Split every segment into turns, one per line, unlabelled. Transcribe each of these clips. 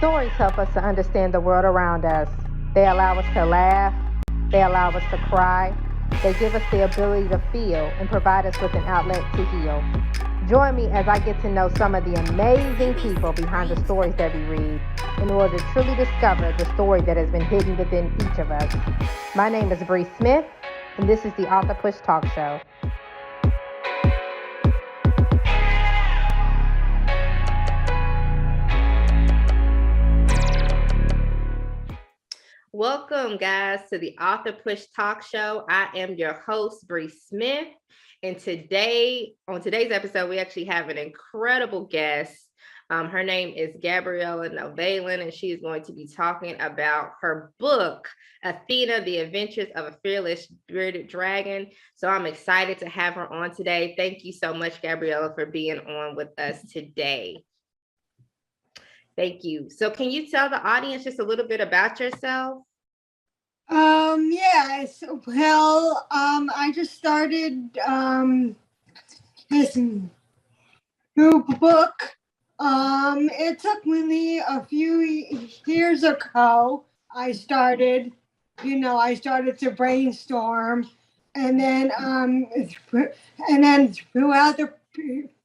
Stories help us to understand the world around us. They allow us to laugh, they allow us to cry, they give us the ability to feel and provide us with an outlet to heal. Join me as I get to know some of the amazing people behind the stories that we read in order to truly discover the story that has been hidden within each of us. My name is Bre Smith, and this is the Author Push Talk Show. Welcome, guys, to the Author Push Talk Show. I am your host, Bre Smith, and on today's episode, we actually have an incredible guest. Her name is Gabriela Nalven, and she is going to be talking about her book, Athena, The Adventures of a Fearless Bearded Dragon. So I'm excited to have her on today. Thank you so much, Gabriela, for being on with us today. Thank you. So can you tell the audience just a little bit about yourself?
Yes. Well, I just started this new book. It took me a few years ago. I started to brainstorm, and then throughout the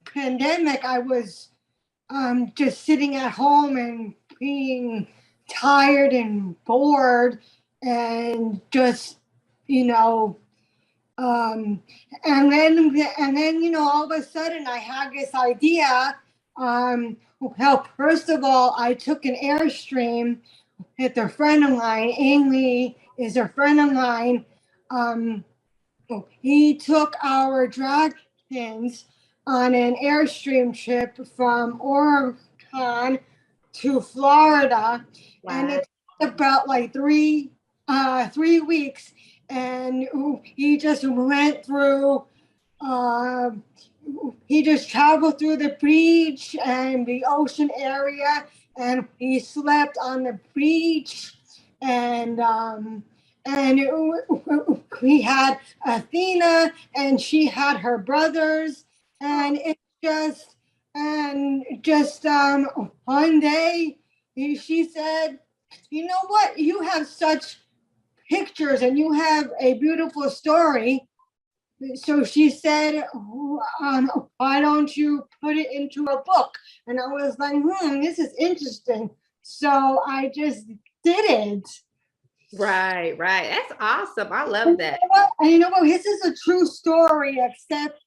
pandemic, I was just sitting at home and being tired and bored, and just and then all of a sudden I had this idea. Well, first of all, I took an Airstream with a friend of mine. Amy is a friend of mine. He took our dragons on an Airstream trip from Oregon to Florida. Wow. And it took about like 3 weeks, and he just went through. He just traveled through the beach and the ocean area, and he slept on the beach, and we had Athena, and she had her brothers, and one day she said, "You know what? You have such pictures and you have a beautiful story." So she said, "Why don't you put it into a book?" And I was like, this is interesting. So I just did it.
Right. That's awesome. I love that.
And you know what? This is a true story, except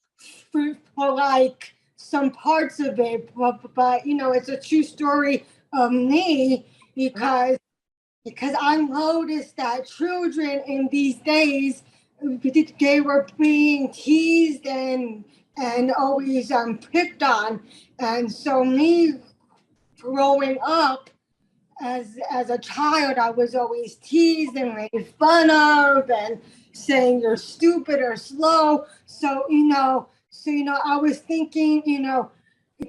for like some parts of it. But it's a true story of me, because I noticed that children in these days, they were being teased and always picked on. And so me growing up as a child, I was always teased and made fun of and saying you're stupid or slow. So I was thinking,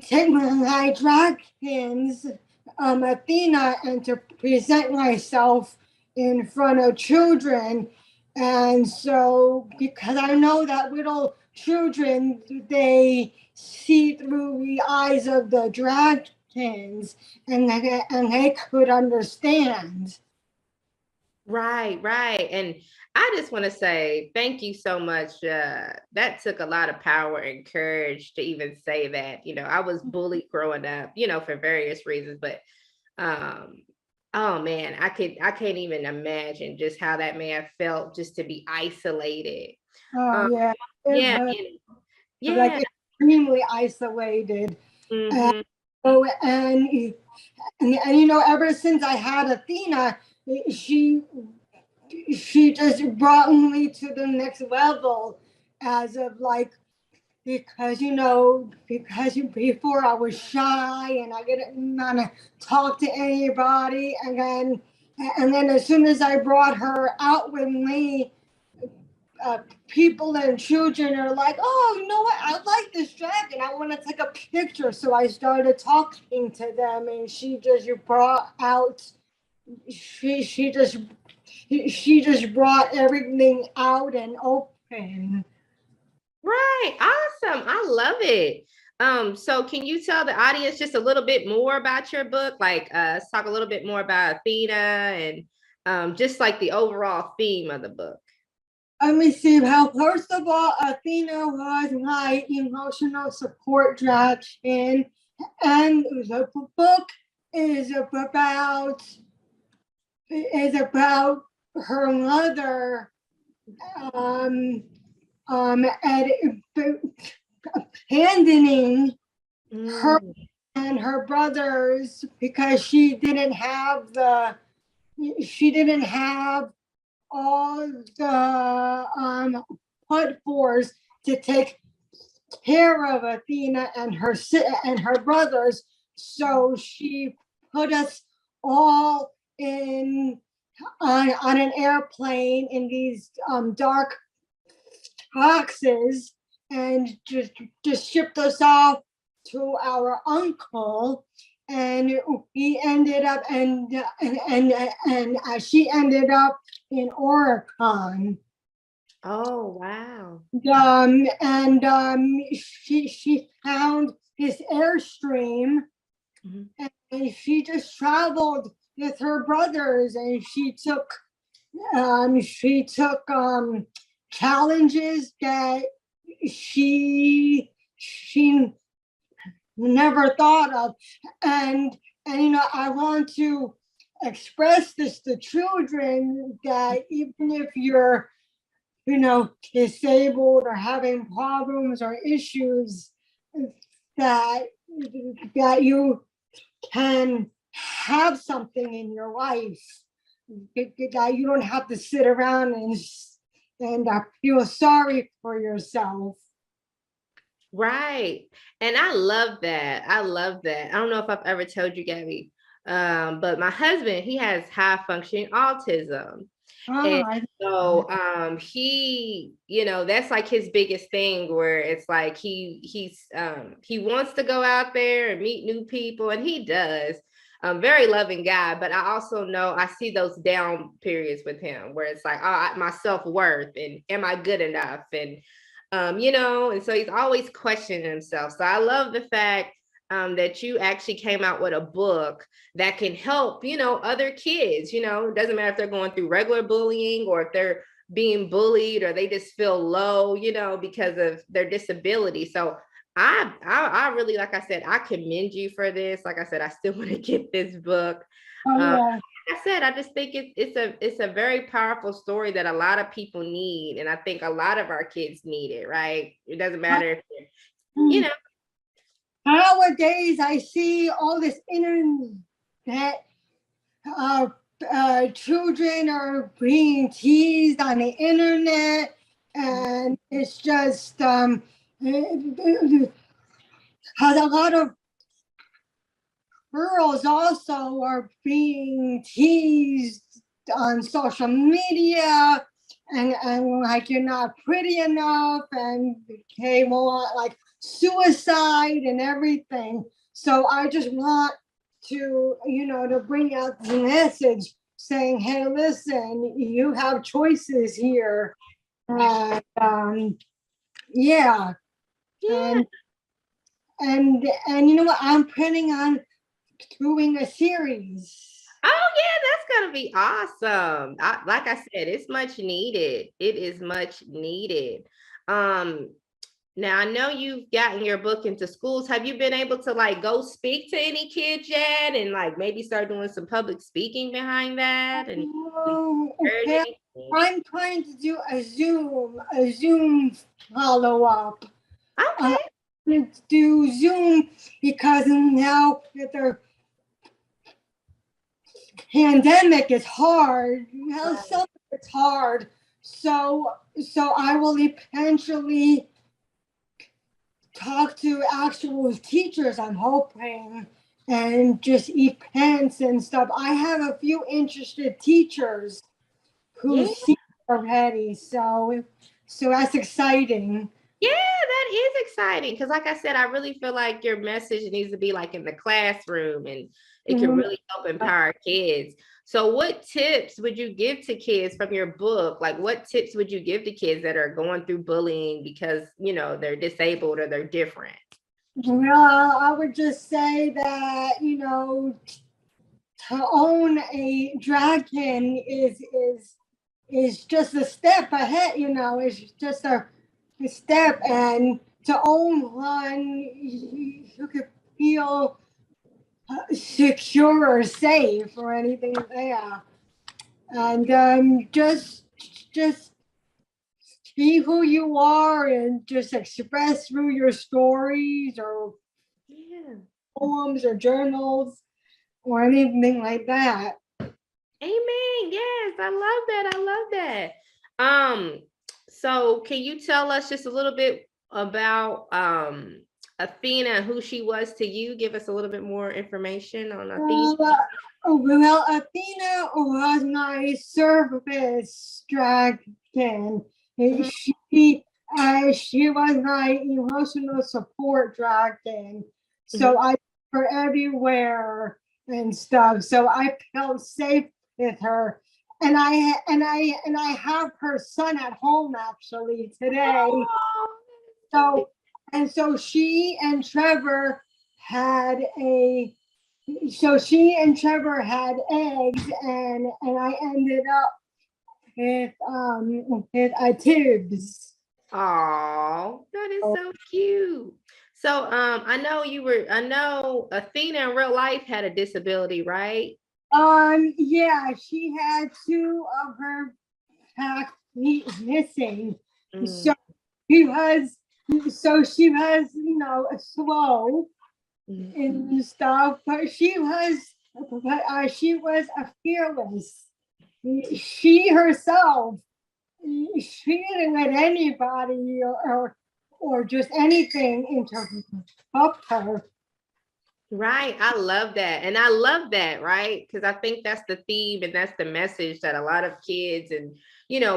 take my dragons, Athena, and to present myself in front of children. And so, because I know that little children, they see through the eyes of the dragons, and they could understand.
Right. And I just want to say thank you so much. That took a lot of power and courage to even say that. I was bullied growing up, for various reasons, but oh man, I can't even imagine just how that man felt, just to be isolated.
Yeah. Like extremely isolated.
Mm-hmm.
And ever since I had Athena, she just brought me to the next level, as of like, because before I was shy and I didn't want to talk to anybody, and then as soon as I brought her out with me, people and children are like, "Oh, you know what? I like this dragon. I want to take a picture." So I started talking to them, and she just brought out. She just brought everything out and open.
Right. Awesome. I love it. So can you tell the audience just a little bit more about your book? Like, let's talk a little bit more about Athena and just like the overall theme of the book.
Let me see. How first of all, Athena was my emotional support dragon, and the book is about her mother, abandoning her and her brothers because she didn't have all the put force to take care of Athena and her brothers. So she put us all on an airplane in these dark boxes and just shipped us off to our uncle, and we ended up and she ended up in Oregon.
Oh, wow.
She found this Airstream, and she just traveled with her brothers, and she took challenges that she never thought of, and I want to express this to children that even if you're disabled or having problems or issues, that you can have something in your life, that you don't have to sit around and feel sorry for yourself.
Right. And I love that. I love that. I don't know if I've ever told you, Gabby, but my husband, he has high functioning autism. And so he, that's like his biggest thing, where it's like he wants to go out there and meet new people, and he does. Very loving guy, but I also know I see those down periods with him where it's like, oh, my self-worth and am I good enough? And and so he's always questioning himself. So I love the fact that you actually came out with a book that can help, other kids. It doesn't matter if they're going through regular bullying or if they're being bullied or they just feel low, because of their disability. So I really, like I said, I commend you for this. Like I said, I still want to get this book. Like I said, I just think it's a very powerful story that a lot of people need, and I think a lot of our kids need it. Right? It doesn't matter if they're,
Nowadays, I see all this internet. Children are being teased on the internet, and it's just has a lot of girls also are being teased on social media, and like you're not pretty enough, and they want like suicide and everything. So I just want to to bring out the message saying, hey, listen, you have choices here. And yeah. And you know what, I'm planning on doing a series.
Oh yeah, that's gonna be awesome. Like I said, it's much needed. It is much needed. Now I know you've gotten your book into schools. Have you been able to like go speak to any kids yet, and like maybe start doing some public speaking behind that? And
Okay. I'm trying to do a Zoom follow-up.
Okay.
Do Zoom because now that the pandemic is hard. Some it's hard. So I will eventually talk to actual teachers, I'm hoping, and just events and stuff. I have a few interested teachers who see already, so that's exciting.
Yeah, that is exciting because, like I said, I really feel like your message needs to be like in the classroom, and it can really help empower kids. So, what tips would you give to kids from your book? Like, what tips would you give to kids that are going through bullying because they're disabled or they're different?
Well, I would just say that, to own a dragon is just a step ahead, it's just a step, and to own one, you could feel secure or safe or anything there. And just be who you are and just express through your stories or
Yeah.
poems or journals or anything like that.
Amen. Yes, I love that. I love that. So can you tell us just a little bit about Athena and who she was to you? Give us a little bit more information on Athena.
Well, Athena was my service dragon.
Mhm,
She was my emotional support dragon. So
mhm.
I took her everywhere and stuff. So I felt safe with her. And I have her son at home actually today.
Oh,
So so she and Trevor had a she and Trevor had eggs, and I ended up with a tubes.
oh, that is so cute. So I know Athena in real life had a disability, right?
Yeah, she had two of her back feet missing.
Mm,
So she was she was, slow
mm.
and stuff, but she was a fearless. She herself, she didn't let anybody or just anything interrupt her.
Right. I love that. And I love that, right? Because I think that's the theme and that's the message that a lot of kids and,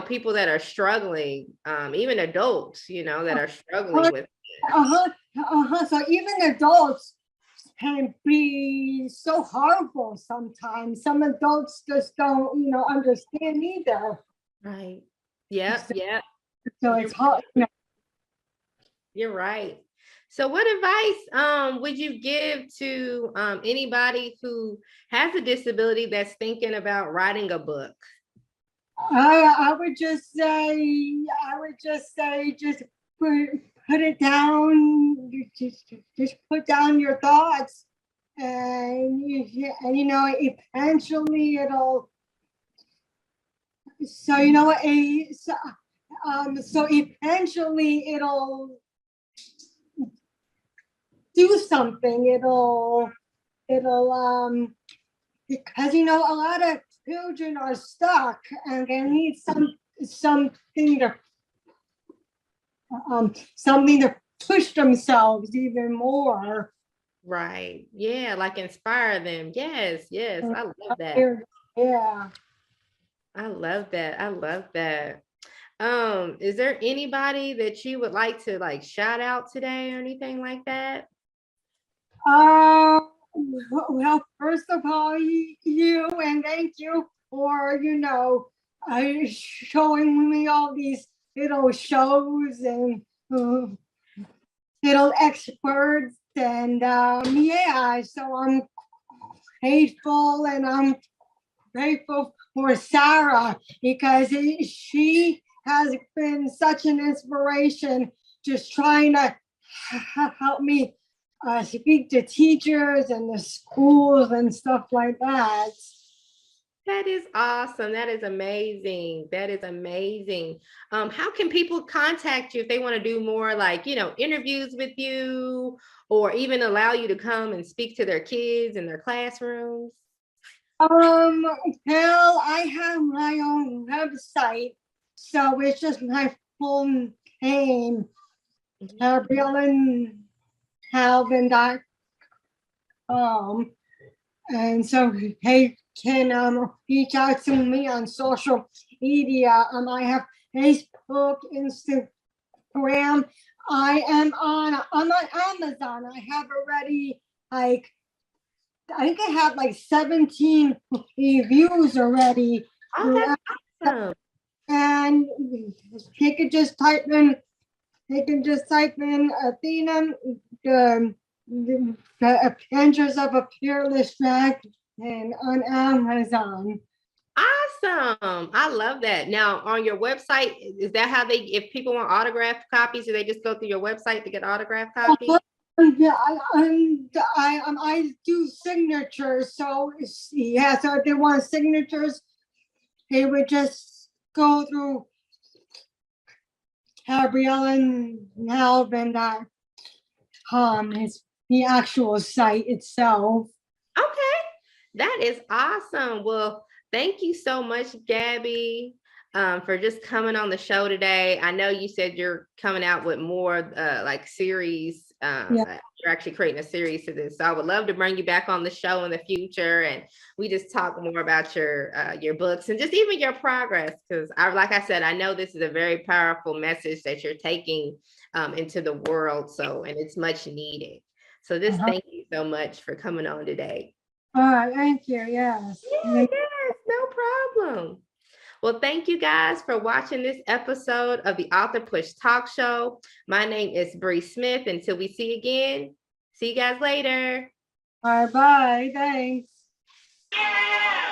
people that are struggling, even adults, that are struggling
Uh-huh,
with.
uh-huh, uh-huh. So even adults can be so harmful sometimes. Some adults just don't, understand either.
Right. Yep.
So,
Yep.
so
You're
it's hard.
you're right. So what advice would you give to anybody who has a disability that's thinking about writing a book?
I would just say, just put, put it down. Just put down your thoughts, and eventually it'll. So you know what? So eventually it'll do something. It'll because a lot of children are stuck and they need something to something to push themselves even more.
Right. Yeah, like inspire them. Yes, yes. I love that.
Yeah.
I love that. I love that. Is there anybody that you would like to like shout out today or anything like that?
Uh, well, first of all, you and thank you for showing me all these little shows and little experts, and yeah, so I'm grateful, and I'm grateful for Sarah because she has been such an inspiration, just trying to help me speak to teachers and the schools and stuff like that.
That is awesome. That is amazing. That is amazing. How can people contact you if they want to do more like, interviews with you or even allow you to come and speak to their kids in their classrooms?
Um, well, I have my own website, so it's just my full name,
Mhm.
Gabriela Nalven.com. And so they can reach out to me on social media. I have Facebook, Instagram. I'm on Amazon. I have already like I think I have like 17 reviews already.
Oh, that's awesome.
And you could just type in they can just type in Athena, the Adventures of a Fearless Dragon on Amazon.
Awesome. I love that. Now, on your website, is that how if people want autographed copies, do they just go through your website to get autographed copies?
Yeah, I do signatures. So yeah, so if they want signatures, they would just go through Gabriela and Nalven.com. It's the actual site itself.
Okay, that is awesome. Well, thank you so much, Gabby, for just coming on the show today. I know you said you're coming out with more like series.
Yeah.
You're actually creating a series to this. So I would love to bring you back on the show in the future, and we just talk more about your books and just even your progress. Because like I said, I know this is a very powerful message that you're taking into the world. So, and it's much needed. So just thank you so much for coming on today.
All right, thank you. Yes.
Yes, no problem. Well, thank you guys for watching this episode of the Author Push Talk Show. My name is Bre Smith. Until we see again, see you guys later.
Bye bye. Thanks.
Yeah.